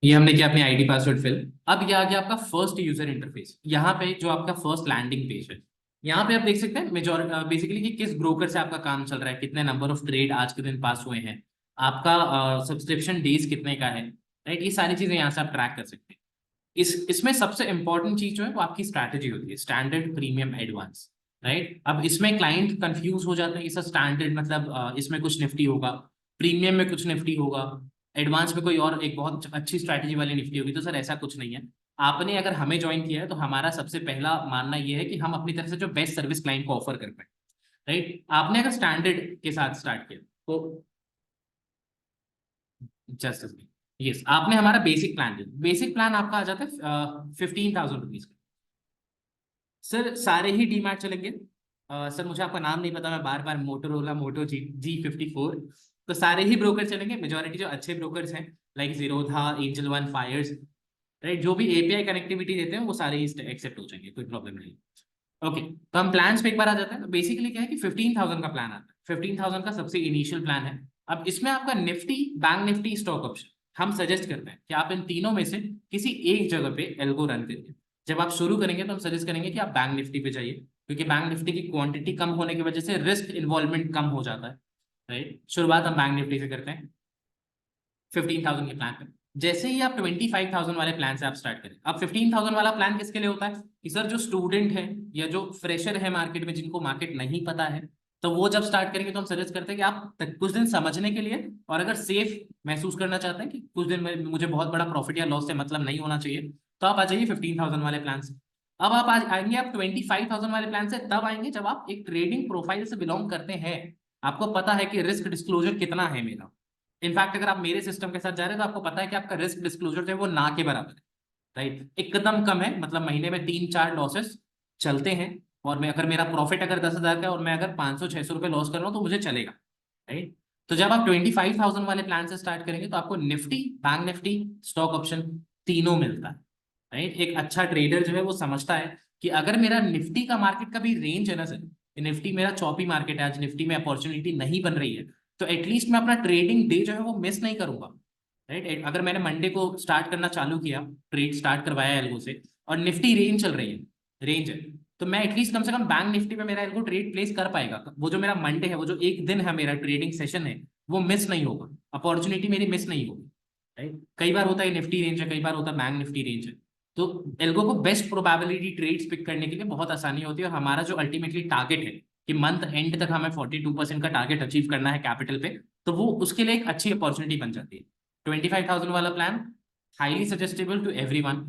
ये हमने किया अपनी आईडी पासवर्ड फिल। अब ये आ गया आपका फर्स्ट यूजर इंटरफेस, यहाँ पे जो आपका फर्स्ट लैंडिंग पेज है। यहाँ पे आप देख सकते हैं मेजोर बेसिकली कि किस ब्रोकर से आपका काम चल रहा है, कितने नंबर ऑफ ट्रेड आज के दिन पास हुए हैं, आपका सब्सक्रिप्शन डेज कितने का है, राइट। ये सारी चीजें यहाँ से आप ट्रैक कर सकते हैं। इसमें सबसे इंपॉर्टेंट चीज जो है वो आपकी स्ट्रैटेजी होती है, स्टैंडर्ड, प्रीमियम, एडवांस, राइट। अब इसमें क्लाइंट कंफ्यूज हो जाते हैं कि सर स्टैंडर्ड मतलब इसमें कुछ निफ्टी होगा, प्रीमियम में कुछ निफ्टी होगा, एडवांस में कोई और एक बहुत अच्छी स्ट्रैटेजी वाली निफ्टी होगी। तो सर ऐसा कुछ नहीं है। आपने अगर हमें ज्वाइन किया है तो हमारा सबसे पहला मानना यह है कि हम अपनी तरफ से जो बेस्ट सर्विस क्लाइंट को ऑफर कर पाए, राइट। आपने अगर स्टैंडर्ड के साथ स्टार्ट किया तो जस्ट यस, आपने हमारा बेसिक प्लान लिया, बेसिक प्लान आपका आ जाता है 15,000 रुपीज का। सर सारे ही डीमैट चलेंगे। सर मुझे आपका नाम नहीं पता, मैं बार बार मोटोरोला मोटो G54, तो सारे ही ब्रोकर चलेंगे, मेजोरिटी जो अच्छे ब्रोकर्स हैं like Zerodha, Angel One, Fyers, right, जो भी एपीआई कनेक्टिविटी देते हैं वो सारे ही एक्सेप्ट हो जाएंगे, कोई प्रॉब्लम नहीं। ओके, तो हम प्लान्स पे एक बार आ जाते हैं। तो बेसिकली क्या है कि 15,000 का प्लान आता है, 15,000 का सबसे इनिशियल प्लान है। अब इसमें आपका Nifty, bank Nifty, stock option, हम सजेस्ट करते हैं कि आप इन तीनों में से किसी एक जगह पे एल्गो रन करिए। जब आप शुरू करेंगे तो हम सजेस्ट करेंगे कि आप बैंक निफ्टी पे जाइए, क्योंकि बैंक निफ्टी की क्वांटिटी कम होने की वजह से रिस्क इन्वॉल्वमेंट कम हो जाता है, राइट। शुरुआत हम बैंक निफ्टी से करते हैं 15,000 के प्लान पे। जैसे ही आप 25,000 वाले प्लान से आप स्टार्ट करें, अब 15,000 वाला प्लान किसके लिए होता है कि सर जो स्टूडेंट है या जो फ्रेशर है मार्केट में, जिनको मार्केट नहीं पता है, तो वो जब स्टार्ट करेंगे तो हम सजेस्ट करते हैं कि आप कुछ दिन समझने के लिए, और अगर सेफ महसूस करना चाहते हैं कि कुछ दिन में मुझे बहुत बड़ा प्रॉफिट या लॉस से मतलब नहीं होना चाहिए, तो आप आ जाइए 15,000 वाले प्लान से। अब आप आज आएंगे, आप 25,000 वाले प्लान से तब आएंगे जब आप एक ट्रेडिंग प्रोफाइल से बिलोंग करते हैं, आपको पता है कि रिस्क डिस्क्लोजर कितना है मेरा। इनफैक्ट अगर आप मेरे सिस्टम के साथ जा रहे हैं तो आपको पता है कि आपका रिस्क डिस्क्लोजर जो है वो ना के बराबर है, राइट, एकदम कम है। मतलब महीने में 3-4 लॉसेस चलते हैं, और मैं अगर मेरा प्रॉफिट अगर 10,000 का है और मैं अगर 500-600 रुपये लॉस कर रहा हूँ तो मुझे चलेगा, राइट। तो जब आप 25,000 वाले प्लान से स्टार्ट करेंगे तो आपको Nifty, bank Nifty, stock option तीनों मिलता है, राइट। एक अच्छा ट्रेडर जो है वो समझता है कि अगर मेरा निफ्टी का मार्केट का भी रेंज है ना सर, निफ्टी मेरा चौपी मार्केट है आज, निफ्टी में अपॉर्चुनिटी नहीं बन रही है, तो एटलीस्ट मैं अपना ट्रेडिंग डे जो है वो मिस नहीं करूंगा, राइट। अगर मैंने मंडे को स्टार्ट करना चालू किया, ट्रेड स्टार्ट करवाया एल्गो से, और निफ्टी रेंज चल रही है, रेंज है, तो मैं एटलीस्ट कम से कम बैंक निफ्टी पे मेरा एल्गो ट्रेड प्लेस कर पाएगा। वो जो मेरा मंडे है, वो जो एक दिन है मेरा ट्रेडिंग सेशन है, वो मिस नहीं होगा, अपॉर्चुनिटी मेरी मिस नहीं होगी, राइट। कई बार होता है निफ्टी रेंज है, कई बार होता है बैंक निफ्टी रेंज है, तो एल्गो को बेस्ट प्रोबेबिलिटी ट्रेड्स पिक करने के लिए बहुत आसानी होती है। और हमारा जो अल्टीमेटली टारगेट है कि मंथ एंड तक हमें 42% का टारगेट अचीव करना है कैपिटल पे, तो वो उसके लिए एक अच्छी अपॉर्चुनिटी बन जाती है। 25,000 वाला plan highly suggestable to everyone.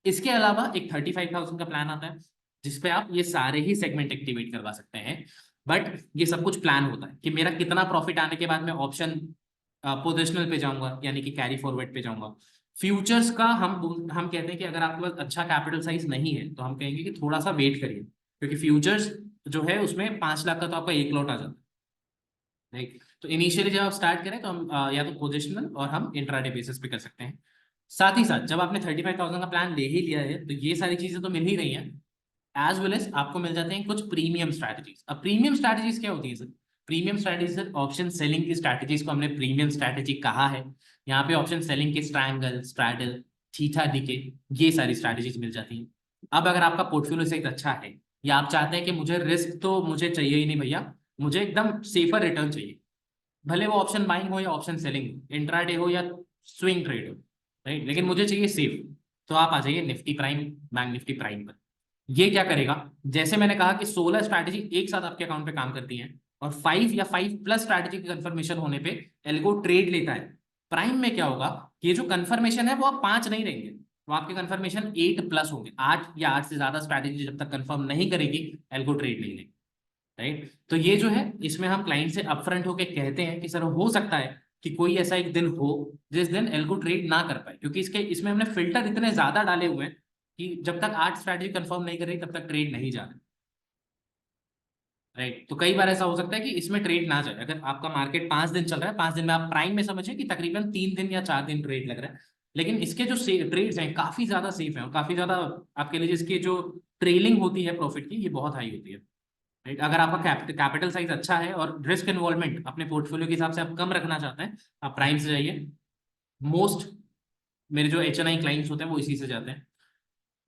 इसके अलावा एक 35,000 का प्लान आता है जिसपे आप ये सारे ही सेगमेंट एक्टिवेट करवा सकते हैं, बट ये सब कुछ प्लान होता है कि मेरा कितना प्रॉफिट आने के बाद मैं ऑप्शन पोजिशनल पे जाऊंगा, यानी कि कैरी फॉरवर्ड पे जाऊंगा। फ्यूचर्स का हम कहते हैं कि अगर आपके पास अच्छा कैपिटल साइज नहीं है तो हम कहेंगे कि थोड़ा सा वेट करिए, क्योंकि फ्यूचर्स जो है उसमें 5 लाख का तो आपका एक लॉट आ जाता है, राइट। तो इनिशियली जब आप स्टार्ट करें तो हम या तो पोजिशनल और हम इंट्राडे बेसिस पे कर सकते हैं। साथ ही साथ जब आपने 35,000 का प्लान ले ही लिया है तो ये सारी चीजें तो मिल ही रही हैं, एज वेल एज आपको मिल जाते हैं कुछ प्रीमियम स्ट्रैटेजीज। अब प्रीमियम स्ट्रैटेजीज क्या होती है sir? Premium strategy sir, option selling की स्ट्रैटेजीज को हमने प्रीमियम स्ट्रैटेजी कहा है। यहाँ पे ऑप्शन सेलिंग के स्ट्रैंगल, स्ट्रैडल, थीटा डीके, ये सारी स्ट्रैटेजीज मिल जाती हैं। अब अगर आपका पोर्टफोलियो से अच्छा है, या आप चाहते हैं कि मुझे रिस्क तो मुझे चाहिए ही नहीं भैया, मुझे एकदम सेफर रिटर्न चाहिए, भले वो ऑप्शन बाइंग हो या ऑप्शन सेलिंग, इंट्राडे हो या स्विंग ट्रेड हो, राइट, लेकिन मुझे चाहिए सेफ, तो आप आ जाइए Nifty prime, bank Nifty prime पर। ये क्या करेगा, जैसे मैंने कहा कि 16 स्ट्रैटेजी एक साथ आपके अकाउंट पे काम करती हैं, और 5 या 5+ स्ट्रैटेजी की कंफर्मेशन होने पे एल्गो ट्रेड लेता है। प्राइम में क्या होगा, ये जो कंफर्मेशन है वो आप 5 नहीं रहेंगे, वो आपके कंफर्मेशन 8+ होंगे। 8 या 8 से ज्यादा स्ट्रैटेजी जब तक कंफर्म नहीं करेगी, एल्गो ट्रेड नहीं लेगी, राइट। तो ये जो है इसमें हम क्लाइंट से अपफ्रंट होके कहते हैं कि सर हो सकता है कि कोई ऐसा एक दिन हो जिस दिन एल्गो ट्रेड ना कर पाए, क्योंकि इसके इसमें हमने फिल्टर इतने ज्यादा डाले हुए हैं कि जब तक 8 स्ट्रैटेजी कंफर्म नहीं कर रही तब तक ट्रेड नहीं जा रहा, राइट। तो कई बार ऐसा हो सकता है कि इसमें ट्रेड ना जाए। अगर आपका मार्केट 5 दिन चल रहा है, 5 दिन में आप प्राइम में समझिए कि तकरीबन 3 दिन या 4 दिन ट्रेड लग रहा है, लेकिन इसके जो ट्रेड्स हैं काफी ज्यादा सेफ हैं, और काफी ज्यादा आपके लिए जिसकी जो ट्रेलिंग होती है प्रॉफिट की, ये बहुत हाई होती है, राइट। अगर आपका कैपिटल साइज अच्छा है और रिस्क इन्वॉल्वमेंट अपने पोर्टफोलियो के हिसाब से आप कम रखना चाहते हैं, आप प्राइम से जाइए। मोस्ट मेरे जो HNI क्लाइंट्स होते हैं वो इसी से जाते हैं,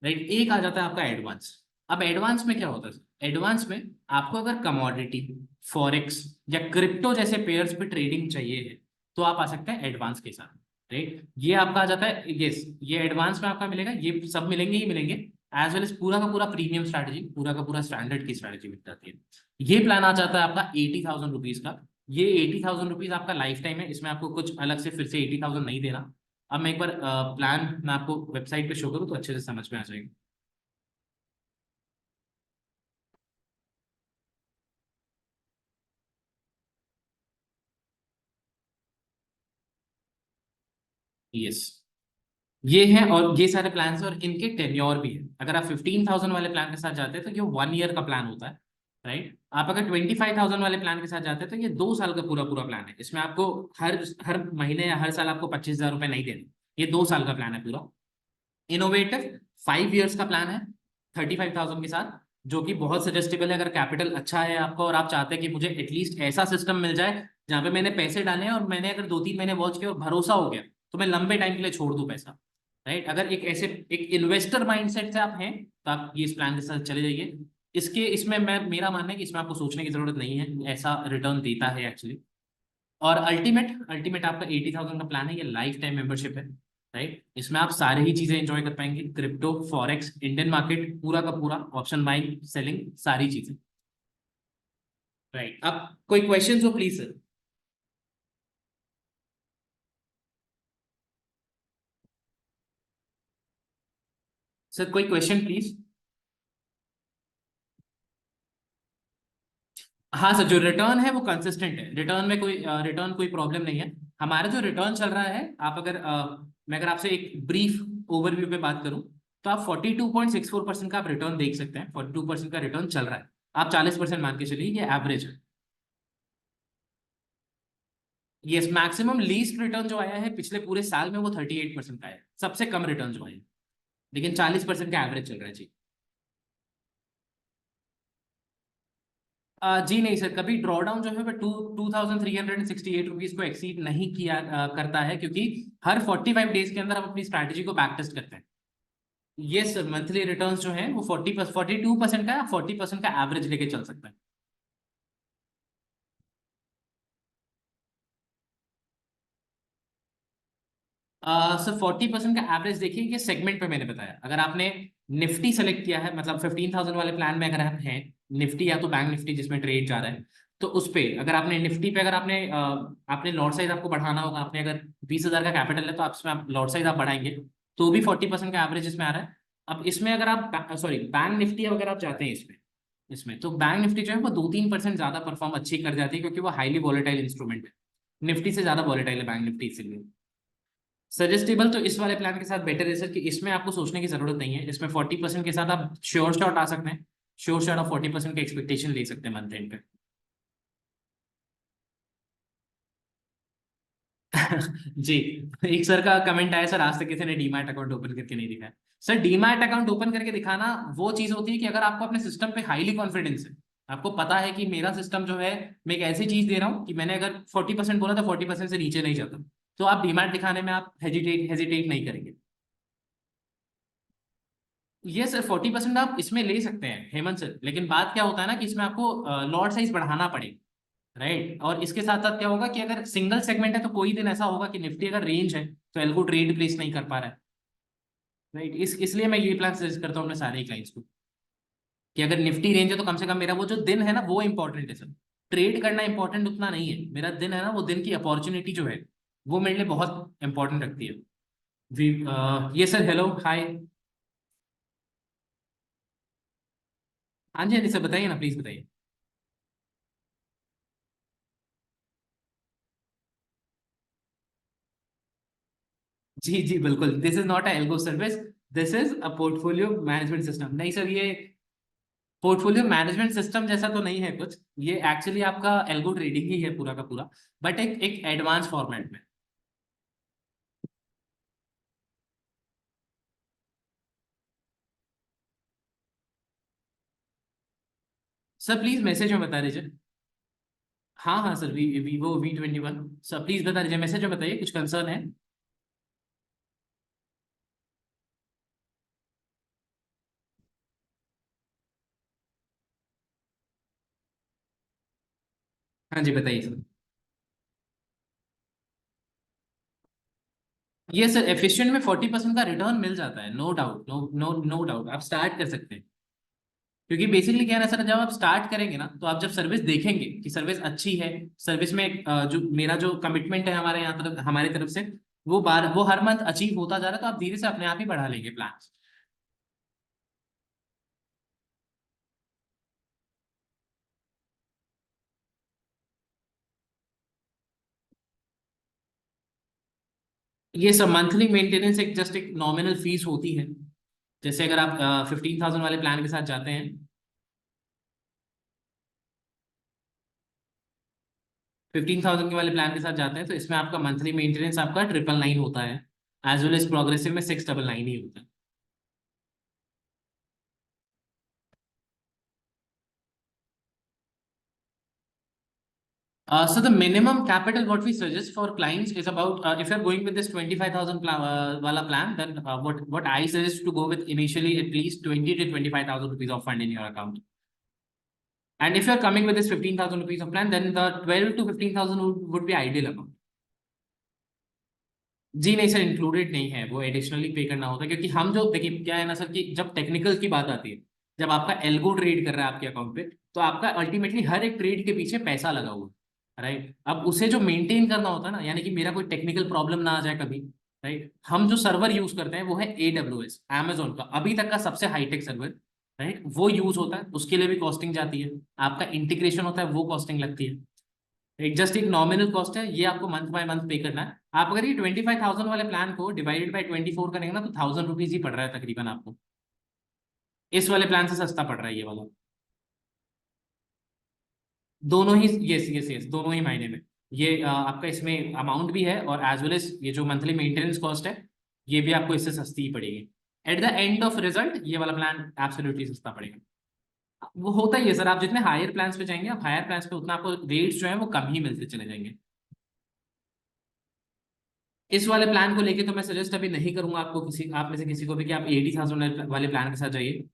राइट। एक आ जाता है आपका एडवांस। अब एडवांस में क्या होता है, एडवांस में आपको अगर कमोडिटी, फॉरेक्स या क्रिप्टो जैसे पेयर्स पे ट्रेडिंग चाहिए है, तो आप आ सकते हैं एडवांस के साथ, राइट। ये आपका आ जाता है, यस, ये एडवांस में आपका मिलेगा, ये सब मिलेंगे ही मिलेंगे, एज वेल एज पूरा का पूरा प्रीमियम स्ट्रैटेजी, पूरा का पूरा स्टैंडर्ड की स्ट्रैटेजी मिल जाती है। ये प्लान आ जाता है आपका 80,000 रुपीज का। ये 80,000 रुपीज आपका लाइफ टाइम है, इसमें आपको कुछ अलग से फिर से 80,000 नहीं देना। अब मैं एक बार प्लान मैं आपको वेबसाइट पे शो करूँ तो अच्छे से समझ में आ जाएगा। यस, ये है, और ये सारे प्लान हैं और इनके टेन्योर भी है। अगर आप 15,000 वाले प्लान के साथ जाते हैं तो ये 1 ईयर का प्लान होता है, राइट। आप अगर 25,000 वाले प्लान के साथ जाते हैं तो ये 2 साल का पूरा पूरा प्लान है। इसमें आपको हर हर महीने या हर साल आपको 25,000 रुपये नहीं देने, ये 2 साल का प्लान है पूरा। इनोवेटिव 5 ईयर्स का प्लान है 35,000 के साथ, जो कि बहुत सजेस्टेबल है अगर कैपिटल अच्छा है आपका और आप चाहते हैं कि मुझे एटलीस्ट ऐसा सिस्टम मिल जाए जहाँ पे मैंने पैसे डाले हैं और मैंने अगर 2-3 महीने वॉच किया और भरोसा हो गया तो मैं लंबे टाइम के लिए छोड़ दूं पैसा, राइट। अगर एक ऐसे एक इन्वेस्टर माइंडसेट से आप हैं तो आप ये इस प्लान के साथ चले जाइए। इसमें मैं मेरा मानना है कि इसमें आपको सोचने की जरूरत नहीं है, ऐसा रिटर्न देता है एक्चुअली। और अल्टीमेट अल्टीमेट आपका 80,000 का प्लान है, ये लाइफ टाइम मेंबरशिप है, राइट। इसमें आप सारी ही चीजें एंजॉय कर पाएंगे, क्रिप्टो, फॉरेक्स, इंडियन मार्केट पूरा का पूरा, ऑप्शन बाइंग सेलिंग सारी चीजें, राइट। अब कोई क्वेश्चन हो प्लीज सर। सर कोई क्वेश्चन प्लीज। हाँ सर, जो रिटर्न है वो कंसिस्टेंट है, रिटर्न में कोई रिटर्न कोई प्रॉब्लम नहीं है। हमारा जो रिटर्न चल रहा है, आप अगर मैं अगर आपसे एक ब्रीफ ओवरव्यू पे बात करूं तो आप 42.64% का आप रिटर्न देख सकते हैं। 42% का रिटर्न चल रहा है, आप 40% मान के चलिए, ये एवरेज है। यस, मैक्सिमम लीस्ट रिटर्न जो आया है पिछले पूरे साल में वो 38% का है, सबसे कम रिटर्न जो है, लेकिन 40% का एवरेज चल रहा है जी। जी नहीं सर, कभी ड्रॉडाउन जो है वो 2,368 रुपीज को एक्सीड नहीं किया करता है, क्योंकि हर 45 डेज के अंदर हम अपनी स्ट्रैटेजी को बैक टेस्ट करते हैं। ये सर, मंथली रिटर्न्स जो है वो 42% का, 40% का एवरेज लेके चल सकता है। सर 40% का एवरेज देखिए, ये सेगमेंट पे मैंने बताया। अगर आपने निफ्टी सेलेक्ट किया है, मतलब 15,000 वाले प्लान में अगर आप हैं, निफ्टी या तो बैंक निफ्टी जिसमें ट्रेड जा रहा है, तो उस पे अगर आपने निफ्टी पे अगर आपने लॉट साइज आपको बढ़ाना होगा, आपने अगर 20,000 का कैपिटल है तो आप इसमें लॉट साइज आप बढ़ाएंगे तो भी 40% का एवरेज इसमें आ रहा है। अब इसमें अगर आप सॉरी बैंक निफ्टी अगर आप चाहते हैं इसमें इसमें तो बैंक निफ्टी जो है वो 2-3% ज्यादा परफॉर्म अच्छी कर जाती है, क्योंकि वो हाईली वॉलेटाइल इंस्ट्रूमेंट है। निफ्टी से ज्यादा वॉलेटाइल है बैंक निफ्टी, इसलिए सजेस्टेबल तो इस वाले प्लान के साथ बेटर है सर, कि इसमें आपको सोचने की जरूरत नहीं है। इसमें 40% के साथ आप श्योर शॉट आ सकते हैं, श्योर शॉट ऑफ 40% का एक्सपेक्टेशन ले सकते हैं मंथ एंड पे। जी, एक सर का कमेंट आया, सर आज तक किसी ने डीमैट अकाउंट ओपन करके नहीं दिखाया। सर डीमैट अकाउंट ओपन करके दिखाना वो चीज होती है कि अगर आपको अपने सिस्टम पे हाईली कॉन्फिडेंस है, आपको पता है कि मेरा सिस्टम जो है, मैं एक ऐसी चीज दे रहा हूँ कि मैंने अगर 40% बोला तो 40% से नीचे नहीं जाता, तो आप डीमैट दिखाने में आप हेजिटेट हेजिटेट नहीं करेंगे। ये सर 40% आप इसमें ले सकते हैं हेमंत सर, लेकिन बात क्या होता है ना कि इसमें आपको लॉट साइज बढ़ाना पड़ेगा, राइट। और इसके साथ साथ क्या होगा कि अगर सिंगल सेगमेंट है तो कोई दिन ऐसा होगा कि निफ्टी अगर रेंज है तो एल्गो ट्रेड प्लेस नहीं कर पा रहा है, राइट। इसलिए मैं ये प्लान सजेस्ट करता हूँ अपने सारे क्लाइंट्स को कि अगर निफ्टी रेंज है तो कम से कम मेरा वो जो दिन है ना वो इंपॉर्टेंट है सर। ट्रेड करना इंपॉर्टेंट उतना नहीं है, मेरा दिन है ना, वो दिन की अपॉर्चुनिटी जो है वो मेरे लिए बहुत इंपॉर्टेंट रखती है। ये सर, हेलो हाय। हाँ जी, हाँ जी सर, बताइए ना, प्लीज बताइए। जी जी बिल्कुल, this is not a algo service, this is a portfolio management system. नहीं सर, ये पोर्टफोलियो मैनेजमेंट सिस्टम जैसा तो नहीं है कुछ, ये एक्चुअली आपका एल्गो ट्रेडिंग ही है पूरा का पूरा, बट एक एक एडवांस फॉर्मेट में। सर प्लीज मैसेज में बता दीजिए। हाँ हाँ sir, Vivo V21, sir please बता दीजिए, मैसेज में बताइए, कुछ कंसर्न है। हाँ जी बताइए सर। ये सर एफिशिएंट में 40% का रिटर्न मिल जाता है, no doubt, no no no doubt, आप स्टार्ट कर सकते हैं। क्योंकि बेसिकली क्या है ना सर, जब आप स्टार्ट करेंगे ना तो आप जब सर्विस देखेंगे कि सर्विस अच्छी है, सर्विस में जो मेरा जो कमिटमेंट है हमारे यहाँ तरफ हमारी तरफ से, वो हर मंथ अचीव होता जा रहा है, तो आप धीरे से अपने आप ही बढ़ा लेंगे प्लान। ये सब मंथली मेंटेनेंस एक जस्ट एक नॉमिनल फीस होती है। जैसे अगर आप 15,000 वाले प्लान के साथ जाते हैं, 15,000 के वाले प्लान के साथ जाते हैं, तो इसमें आपका मंथली मेंटेनेंस आपका 999 होता है। एज वेल एज प्रोग्रेसिव में 699 ही होता है। So the minimum capital what we suggest for clients is about if you're going with this 25,000 wala plan, then what I suggest to go with initially at least 20 to 25,000 rupees of fund in your account. And if you're coming with this 15,000 rupees of plan, then the 12 to 15,000 would be ideal amount. जी नहीं सर, इंक्लूडेड नहीं है, वो एडिशनली पे करना होता है, क्योंकि हम जो देखिए क्या है ना सर, कि जब टेक्निकल की बात आती है, जब आपका एल्गो ट्रेड कर रहा है आपके अकाउंट पे, तो आपका अल्टीमेटली हर एक ट्रेड के पीछे पैसा लगा हुआ है, राइट। अब उसे जो मेंटेन करना होता है ना, यानी कि मेरा कोई टेक्निकल प्रॉब्लम ना आ जाए कभी, राइट। हम जो सर्वर यूज करते हैं वो है AWS, Amazon का अभी तक का सबसे हाईटेक सर्वर, राइट। वो यूज होता है, उसके लिए भी कॉस्टिंग जाती है, आपका इंटीग्रेशन होता है, वो कॉस्टिंग लगती है। एक जस्ट एक नॉमिनल कॉस्ट है, ये आपको मंथ बाय मंथ पे करना है। आप अगर ये 25,000 वाले प्लान को डिवाइडेड बाई 24 करेंगे ना, तो 1,000 रुपीज ही पड़ रहा है तकरीबन आपको। इस वाले प्लान से सस्ता पड़ रहा है ये वाला। दोनों ही, यस यस यस, दोनों ही महीने में। ये आपका इसमें अमाउंट भी है, और एज वेल एज ये जो मंथली मेंटेनेंस कॉस्ट है, ये भी आपको इससे सस्ती ही पड़ेगी। Eight the end of result ये वाला प्लान एब्सोल्युटली सस्ता पड़ेगा। वो होता ही है सर, आप जितने हायर प्लान्स पे जाएंगे, आप हायर प्लान्स पे उतना आपको रेट्स जो है वो कम ही मिलते चले जाएंगे। इस वाले प्लान को लेके तो मैं सजेस्ट अभी नहीं करूंगा आपको, किसी आप में से किसी को भी, कि आप 80,000 वाले प्लान के साथ जाइए।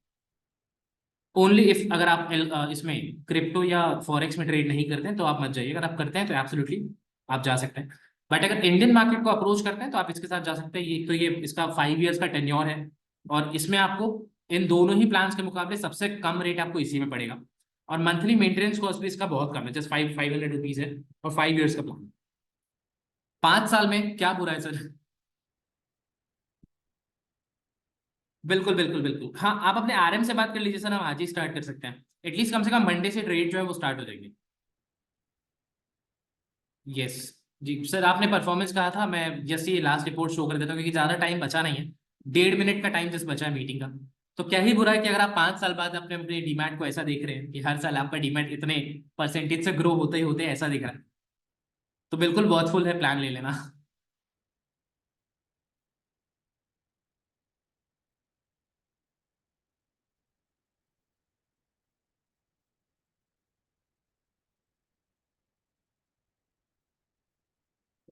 ओनली इफ अगर आप इसमें क्रिप्टो या फॉरेक्स में ट्रेड नहीं करते हैं तो आप मत जाइए। अगर आप करते हैं तो एब्सोल्युटली आप जा सकते हैं। बट अगर इंडियन मार्केट को अप्रोच करते हैं तो आप इसके साथ जा सकते हैं। ये तो ये इसका 5 ईयर्स का टेन्योर है, और इसमें आपको इन दोनों ही प्लान्स के मुकाबले सबसे कम रेट आपको इसी में पड़ेगा। और मंथली मेंटेनेंस कॉस्ट भी इसका बहुत कम है, जस्ट 500 रुपीज है, और 5 ईयर्स का प्लान। 5 साल में क्या बुरा है सर। बिल्कुल बिल्कुल बिल्कुल, हाँ आप अपने RM से बात कर लीजिए सर, हम आज ही स्टार्ट कर सकते हैं। एटलीस्ट कम से कम मंडे से ट्रेड जो है वो स्टार्ट हो जाएंगे। यस। जी सर, आपने परफॉर्मेंस कहा था, मैं जस्ट ये लास्ट रिपोर्ट शो कर देता हूँ, क्योंकि ज़्यादा टाइम बचा नहीं है। 1.5 मिनट का टाइम जस्ट बचा है मीटिंग का। तो क्या ही बुरा है कि अगर आप 5 साल बाद अपने अपने डीमैट को ऐसा देख रहे हैं कि हर साल आपका डीमैट इतने परसेंटेज से ग्रो होते ही होते ऐसा दिख रहा है, तो बिल्कुल बहुत फुल है, प्लान ले लेना।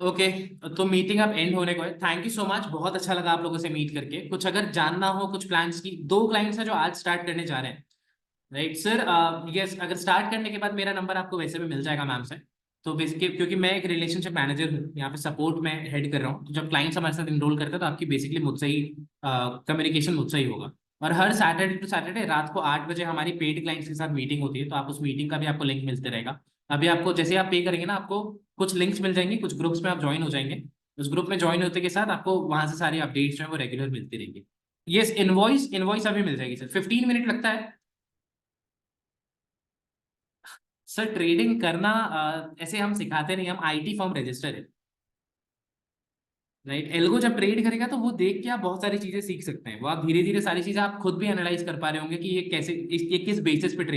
ओके, तो मीटिंग अब एंड होने को है। थैंक यू सो मच, बहुत अच्छा लगा आप लोगों से मीट करके। कुछ अगर जानना हो कुछ प्लान्स की, 2 क्लाइंट्स हैं जो आज स्टार्ट करने जा रहे हैं, राइट सर। यस, अगर स्टार्ट करने के बाद मेरा नंबर आपको वैसे भी मिल जाएगा मैम से। तो बेसिकली क्योंकि मैं एक रिलेशनशिप मैनेजर हूँ यहाँ पे, सपोर्ट में हेड कर रहा हूँ, तो जब क्लाइंट्स हमारे साथ इनरोल करते हैं तो आपकी बेसिकली मुझसे ही कम्युनिकेशन मुझसे ही होगा। और हर सैटरडे टू सैटरडे रात को 8 बजे हमारी पेड क्लाइंट्स के साथ मीटिंग होती है, तो आप उस मीटिंग का भी आपको लिंक मिलते रहेगा। अभी आपको जैसे आप पे करेंगे ना, आपको कुछ लिंक्स मिल जाएंगे, कुछ ग्रुप्स में आप ज्वाइन हो जाएंगे। उस ग्रुप में ज्वाइन होते के साथ आपको वहां से सारी अपडेट्स जो है वो रेगुलर मिलती रहेंगी। यस, इनवॉइस इनवॉइस अभी मिल जाएगी सर, 15 मिनट लगता है। सर ट्रेडिंग करना ऐसे हम सिखाते नहीं, हम IT फर्म रजिस्टर है, राइट। एल्गो जब ट्रेड करेगा तो वो देख के आप बहुत सारी चीजें सीख सकते हैं, वो आप धीरे धीरे सारी चीजें आप खुद भी एनालाइज कर पा रहे होंगे कि ये कैसे ये किस बेसिस पे ट्रेड